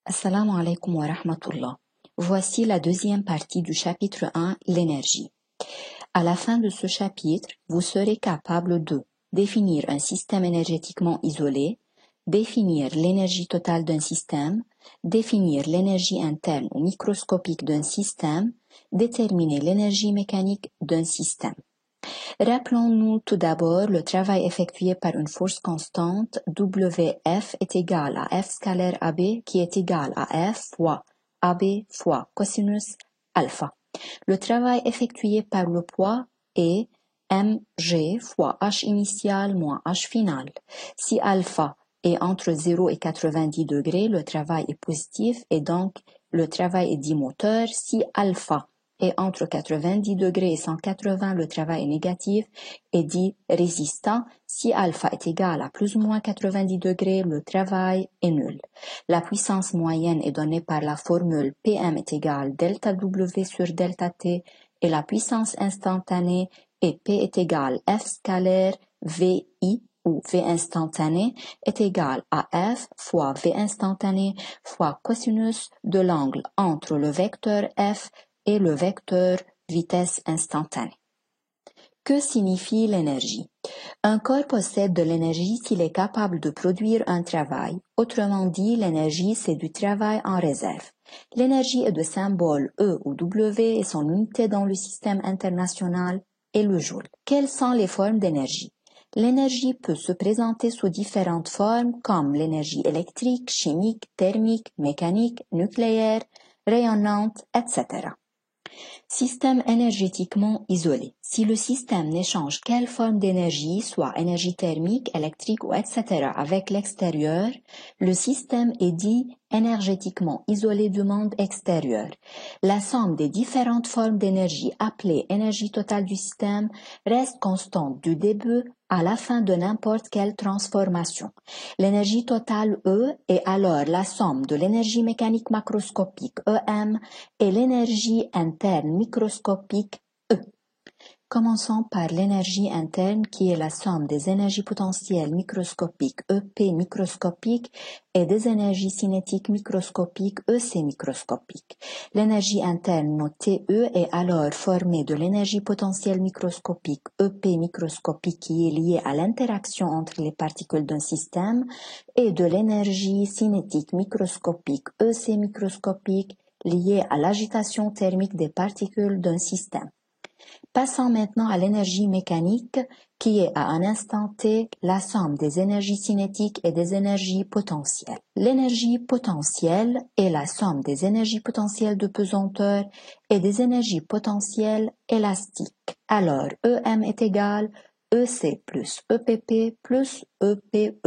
Assalamu alaikum wa rahmatullah. Voici la deuxième partie du chapitre 1, l'énergie. À la fin de ce chapitre, vous serez capable de définir un système énergétiquement isolé, définir l'énergie totale d'un système, définir l'énergie interne ou microscopique d'un système, déterminer l'énergie mécanique d'un système. Rappelons-nous tout d'abord le travail effectué par une force constante WF est égal à F scalaire AB qui est égal à F fois AB fois cosinus alpha. Le travail effectué par le poids est mg fois h initial moins h final. Si alpha est entre 0 et 90 degrés, le travail est positif et donc le travail est dit moteur. Si alpha est entre 90 degrés et 180, le travail est négatif et dit résistant. Si alpha est égal à plus ou moins 90 degrés, le travail est nul. La puissance moyenne est donnée par la formule Pm est égal delta W sur delta T et la puissance instantanée est P est égal F scalaire VI où V instantané est égal à F fois V instantané fois cosinus de l'angle entre le vecteur F et le vecteur vitesse instantanée. Que signifie l'énergie? Un corps possède de l'énergie s'il est capable de produire un travail. Autrement dit, l'énergie, c'est du travail en réserve. L'énergie est de symbole E ou W et son unité dans le système international est le joule. Quelles sont les formes d'énergie? L'énergie peut se présenter sous différentes formes comme l'énergie électrique, chimique, thermique, mécanique, nucléaire, rayonnante, etc. Système énergétiquement isolé. Si le système n'échange quelle forme d'énergie, soit énergie thermique, électrique ou etc. avec l'extérieur, le système est dit énergétiquement isolé du monde extérieur. La somme des différentes formes d'énergie appelée énergie totale du système reste constante du début à la fin de n'importe quelle transformation. L'énergie totale E est alors la somme de l'énergie mécanique macroscopique EM et l'énergie interne microscopique E. Commençons par l'énergie interne qui est la somme des énergies potentielles microscopiques EP microscopiques et des énergies cinétiques microscopiques EC microscopiques. L'énergie interne notée E est alors formée de l'énergie potentielle microscopique EP microscopique qui est liée à l'interaction entre les particules d'un système et de l'énergie cinétique microscopique EC microscopique liée à l'agitation thermique des particules d'un système. Passons maintenant à l'énergie mécanique qui est à un instant T la somme des énergies cinétiques et des énergies potentielles. L'énergie potentielle est la somme des énergies potentielles de pesanteur et des énergies potentielles élastiques. Alors, EM est égal EC plus EPP plus EPE.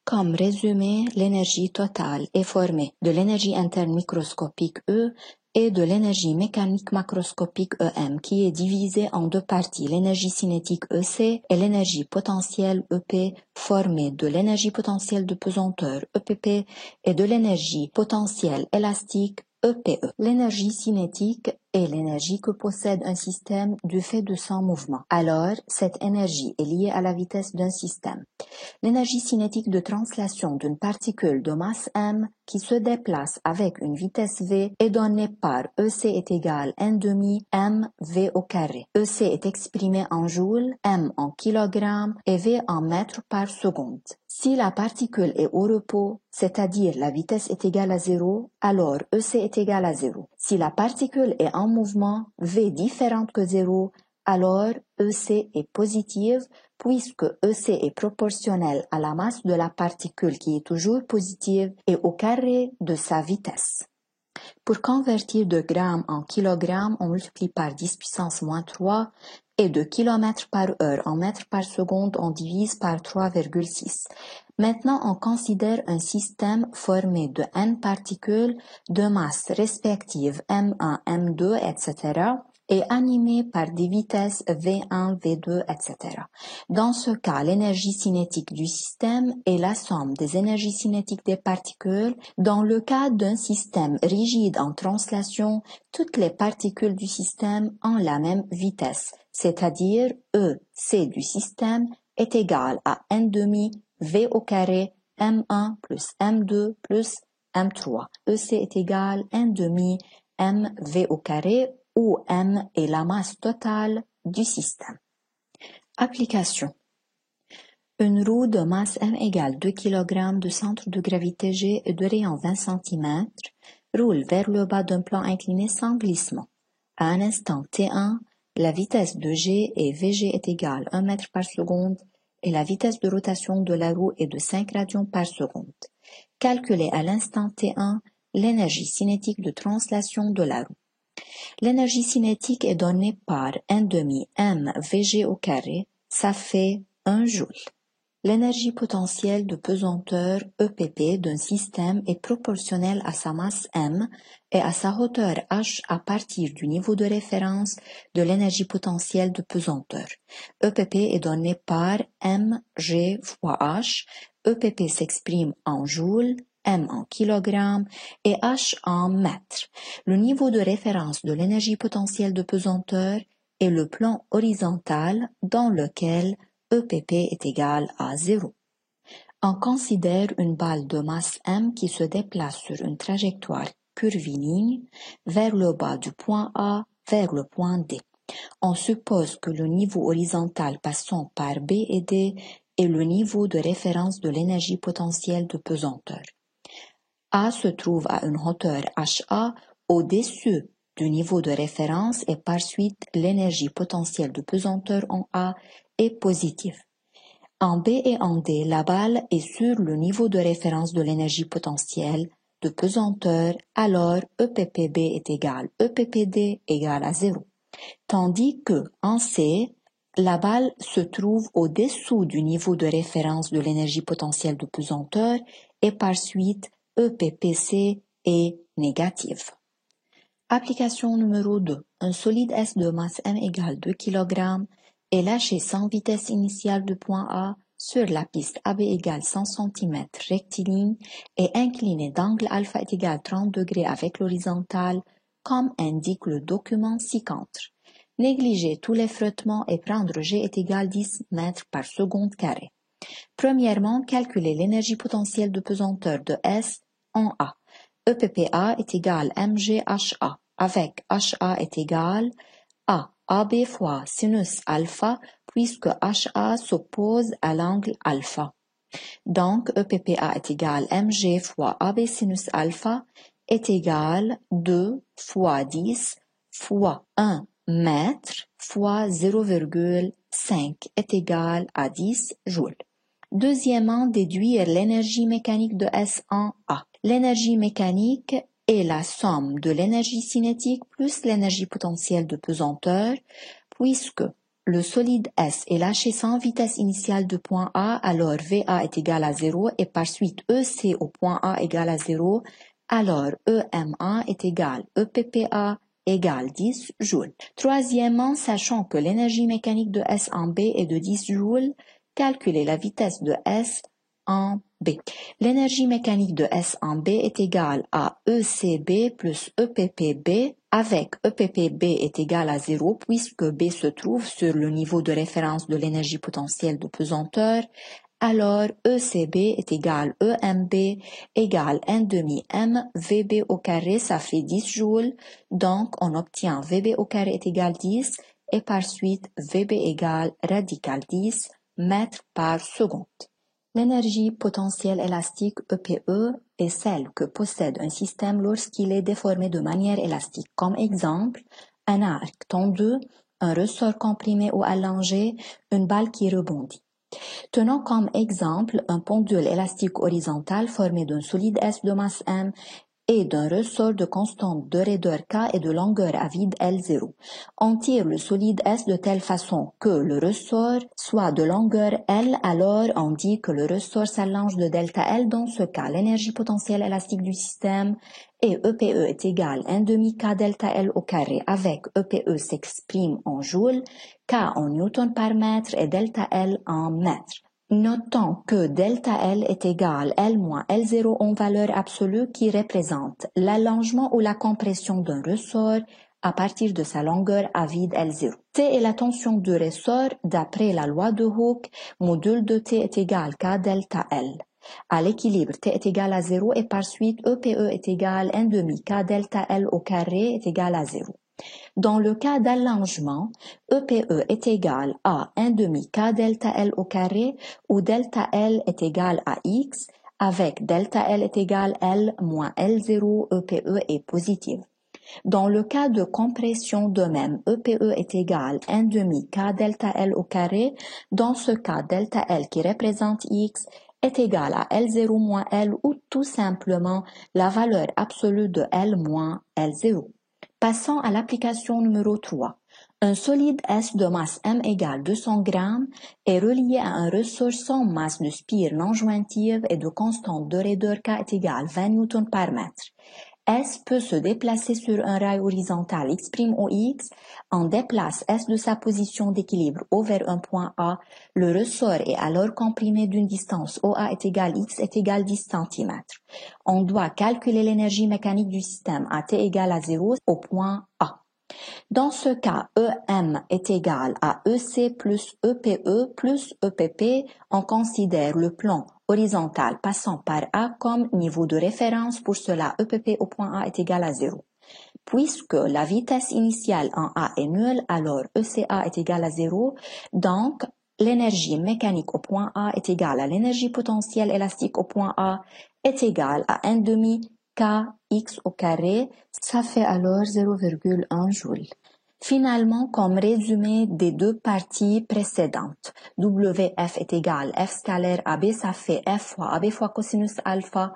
Comme résumé, l'énergie totale est formée de l'énergie interne microscopique E et de l'énergie mécanique macroscopique EM qui est divisée en deux parties, l'énergie cinétique EC et l'énergie potentielle EP formée de l'énergie potentielle de pesanteur EPP et de l'énergie potentielle élastique EPE. L'énergie cinétique est l'énergie que possède un système du fait de son mouvement. Alors, cette énergie est liée à la vitesse d'un système. L'énergie cinétique de translation d'une particule de masse m qui se déplace avec une vitesse v est donnée par EC est égal 1/2 mv au carré. EC est exprimé en joules, m en kilogrammes et v en mètres par seconde. Si la particule est au repos, c'est-à-dire la vitesse est égale à 0, alors EC est égal à 0. Si la particule est en mouvement, v différente que 0, alors EC est positive puisque EC est proportionnel à la masse de la particule qui est toujours positive et au carré de sa vitesse. Pour convertir de grammes en kilogrammes, on multiplie par 10 puissance moins 3 et de kilomètres par heure en mètres par seconde, on divise par 3,6. Maintenant, on considère un système formé de n particules de masse respective M1, M2, etc. et animé par des vitesses V1, V2, etc. Dans ce cas, l'énergie cinétique du système est la somme des énergies cinétiques des particules. Dans le cas d'un système rigide en translation, toutes les particules du système ont la même vitesse, c'est-à-dire E, C du système est égal à 1/2 V au carré M1 plus M2 plus M3. EC est égal à 1 demi mv au carré où m est la masse totale du système. Application. Une roue de masse m égale 2 kg de centre de gravité G et de rayon 20 cm roule vers le bas d'un plan incliné sans glissement. À un instant t1, la vitesse de G et Vg est égale à 1 mètre par seconde et la vitesse de rotation de la roue est de 5 radians par seconde. Calculez à l'instant t1 l'énergie cinétique de translation de la roue. L'énergie cinétique est donnée par 1 demi mvg au carré, ça fait 1 joule. L'énergie potentielle de pesanteur EPP d'un système est proportionnelle à sa masse m et à sa hauteur h à partir du niveau de référence de l'énergie potentielle de pesanteur. EPP est donné par mg fois h. EPP s'exprime en joules, m en kilogrammes et h en mètres. Le niveau de référence de l'énergie potentielle de pesanteur est le plan horizontal dans lequel EPP est égal à 0. On considère une balle de masse m qui se déplace sur une trajectoire curviligne vers le bas du point A vers le point D. On suppose que le niveau horizontal passant par B et D est le niveau de référence de l'énergie potentielle de pesanteur. A se trouve à une hauteur HA au-dessus du niveau de référence et par suite l'énergie potentielle de pesanteur en A est positive. En B et en D, la balle est sur le niveau de référence de l'énergie potentielle de pesanteur, alors EPPB est égal EPPD égale à 0. Tandis que en C, la balle se trouve au-dessous du niveau de référence de l'énergie potentielle de pesanteur et par suite EPPC est négative. Application numéro 2. Un solide S de masse m égale 2 kg est lâché sans vitesse initiale de point A sur la piste AB égale 100 cm rectiligne et incliné d'angle alpha est égal 30 degrés avec l'horizontale comme indique le document ci-contre. Négligez tous les frottements et prendre G est égal 10 mètres par seconde carré. Premièrement, calculez l'énergie potentielle de pesanteur de S en A. EPPA est égal mgHA avec HA est égal à AB fois sinus alpha puisque HA s'oppose à l'angle alpha. Donc EPPA est égal mg fois AB sinus alpha est égal 2 fois 10 fois 1 mètre fois 0,5 est égal à 10 joules. Deuxièmement, déduire l'énergie mécanique de S en A. L'énergie mécanique est la somme de l'énergie cinétique plus l'énergie potentielle de pesanteur, puisque le solide S est lâché sans vitesse initiale de point A, alors VA est égal à 0 et par suite EC au point A égale à 0, alors EMA est égal EPPA égale 10 joules. Troisièmement, sachant que l'énergie mécanique de S en B est de 10 joules, calculez la vitesse de S en B. L'énergie mécanique de S en B est égale à ECB plus EPPB avec EPPB est égal à 0 puisque B se trouve sur le niveau de référence de l'énergie potentielle de pesanteur. Alors ECB est égal EMB égale 1 demi mVB au carré, ça fait 10 joules. Donc on obtient VB au carré est égal 10 et par suite VB égale radical 10 mètres par seconde. L'énergie potentielle élastique EPE est celle que possède un système lorsqu'il est déformé de manière élastique. Comme exemple, un arc tendu, un ressort comprimé ou allongé, une balle qui rebondit. Tenons comme exemple un pendule élastique horizontal formé d'un solide S de masse m et d'un ressort de constante de raideur K et de longueur à vide L0. On tire le solide S de telle façon que le ressort soit de longueur L, alors on dit que le ressort s'allonge de delta L. Dans ce cas, l'énergie potentielle élastique du système est EPE est égal 1 demi K delta L au carré avec EPE s'exprime en joules, K en newton par mètre et delta L en mètres. Notons que delta L est égal L moins L0 en valeur absolue qui représente l'allongement ou la compression d'un ressort à partir de sa longueur à vide L0. T est la tension du ressort d'après la loi de Hooke, module de T est égal K delta L. à l'équilibre T est égal à 0 et par suite EPE est égal 1 demi K delta L au carré est égal à 0. Dans le cas d'allongement, EPE est égal à 1 demi K delta L au carré où delta L est égal à X avec delta L est égal L moins L0, EPE est positive. Dans le cas de compression de même, EPE est égal 1 demi K delta L au carré. Dans ce cas, delta L qui représente X est égal à L0 moins L ou tout simplement la valeur absolue de L moins L0. Passons à l'application numéro 3. Un solide S de masse M égale 200 g est relié à un ressort sans masse de spire non jointive et de constante de raideur K est égale 20 N par mètre. S peut se déplacer sur un rail horizontal X' au X. On déplace S de sa position d'équilibre O vers un point A. Le ressort est alors comprimé d'une distance OA est égal X est égal 10 cm. On doit calculer l'énergie mécanique du système à T égale à 0 au point A. Dans ce cas, EM est égal à EC plus EPE plus EPP. On considère le plan horizontal passant par A comme niveau de référence. Pour cela, EPP au point A est égal à 0. Puisque la vitesse initiale en A est nulle, alors ECA est égal à 0. Donc, l'énergie mécanique au point A est égale à l'énergie potentielle élastique au point A est égale à 1 demi Kx au carré. Ça fait alors 0,1 joule. Finalement, comme résumé des deux parties précédentes, WF est égal F scalaire AB, ça fait F fois AB fois cosinus alpha.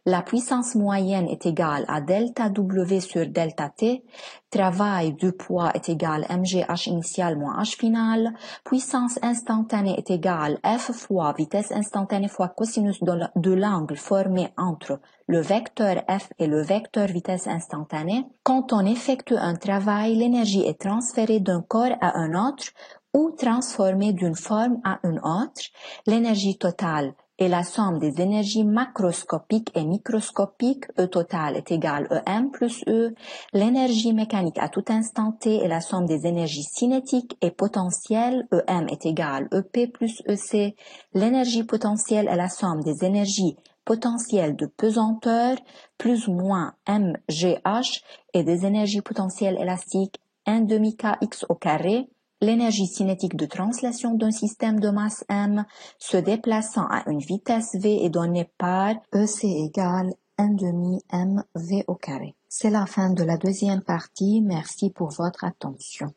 La puissance moyenne est égale à delta W sur delta T. Travail du poids est égal mgh initial moins h final. Puissance instantanée est égale F fois vitesse instantanée fois cosinus de l'angle formé entre le vecteur F et le vecteur vitesse instantanée. Quand on effectue un travail, l'énergie est transférée d'un corps à un autre ou transformée d'une forme à une autre. L'énergie totale est la somme des énergies macroscopiques et microscopiques. E total est égal EM plus E. L'énergie mécanique à tout instant T est la somme des énergies cinétiques et potentielles. EM est égal EP plus EC. L'énergie potentielle est la somme des énergies potentielles de pesanteur plus ou moins mgh et des énergies potentielles élastiques 1 demi kx au carré. L'énergie cinétique de translation d'un système de masse m se déplaçant à une vitesse v est donnée par EC égale 1 demi mv au carré. C'est la fin de la deuxième partie. Merci pour votre attention.